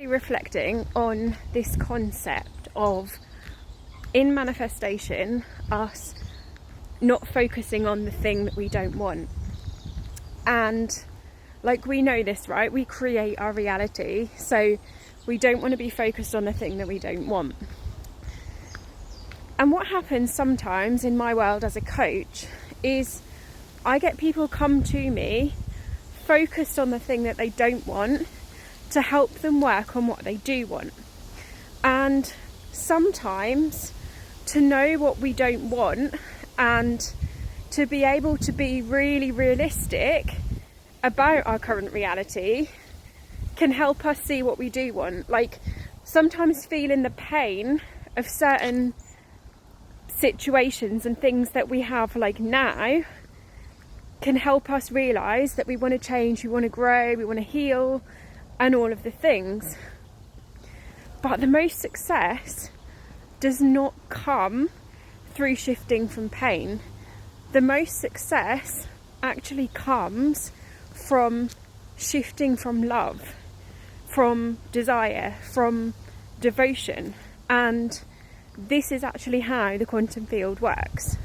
Reflecting on this concept of, in manifestation, us not focusing on the thing that we don't want. And like, we know this, right? We create our reality, so we don't want to be focused on the thing that we don't want. And what happens sometimes in my world as a coach is I get people come to me focused on the thing that they don't want to help them work on what they do want. And sometimes to know what we don't want and to be able to be really realistic about our current reality can help us see what we do want. Like, sometimes feeling the pain of certain situations and things that we have like now can help us realise that we want to change, we want to grow, we want to heal, and all of the things. But the most success does not come through shifting from pain. The most success actually comes from shifting from love, from desire, from devotion. And this is actually how the quantum field works.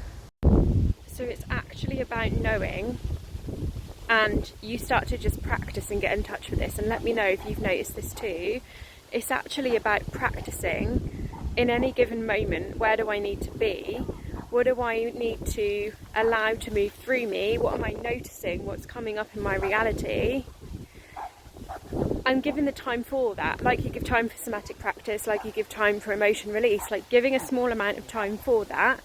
So it's actually about knowing, and you start to just practice and get in touch with this, and let me know if you've noticed this too. It's actually about practicing in any given moment. Where do I need to be? What do I need to allow to move through me? What am I noticing? What's coming up in my reality? And giving the time for that, like you give time for somatic practice, like you give time for emotion release, like giving a small amount of time for that,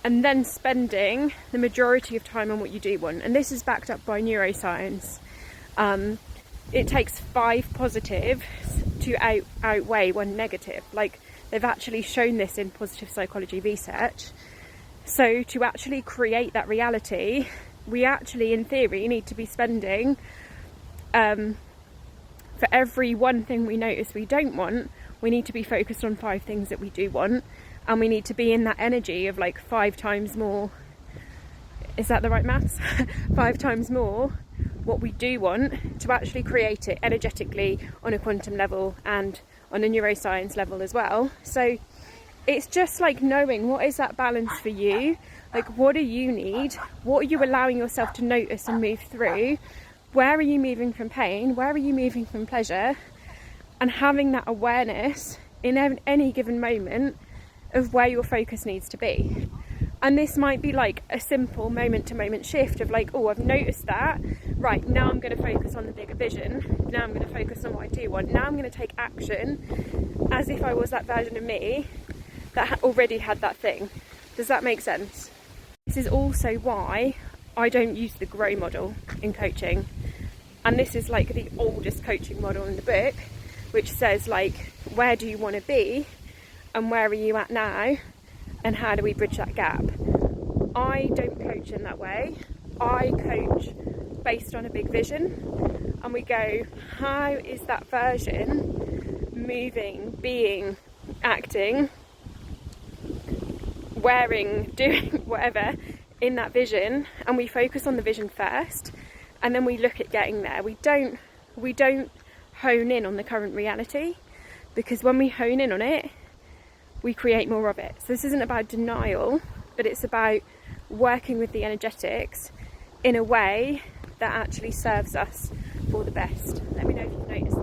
and then spending the majority of time on what you do want. And this is backed up by neuroscience. It takes 5 positives to outweigh 1 negative. Like, they've actually shown this in positive psychology research. So to actually create that reality, we actually, in theory, need to be spending, for every 1 thing we notice we don't want, we need to be focused on 5 things that we do want. And we need to be in that energy of like 5 times more, is that the right maths? 5 times more what we do want to actually create it energetically on a quantum level and on a neuroscience level as well. So it's just like knowing what is that balance for you, like what do you need, what are you allowing yourself to notice and move through, where are you moving from pain, where are you moving from pleasure, and having that awareness in any given moment of where your focus needs to be. And this might be like a simple moment to moment shift of like, oh, I've noticed that, right, now I'm going to focus on the bigger vision, now I'm going to focus on what I do want, now I'm going to take action as if I was that version of me that already had that thing. Does that make sense? This is also why I don't use the grow model in coaching. And this is like the oldest coaching model in the book, which says like, where do you want to be and where are you at now and how do we bridge that gap? I don't coach in that way. I coach based on a big vision, and we go, how is that version moving, being, acting, wearing, doing whatever in that vision, and we focus on the vision first, and then we look at getting there. We don't hone in on the current reality, because when we hone in on it, we create more of it. So this isn't about denial, but it's about working with the energetics in a way that actually serves us for the best. Let me know if you've noticed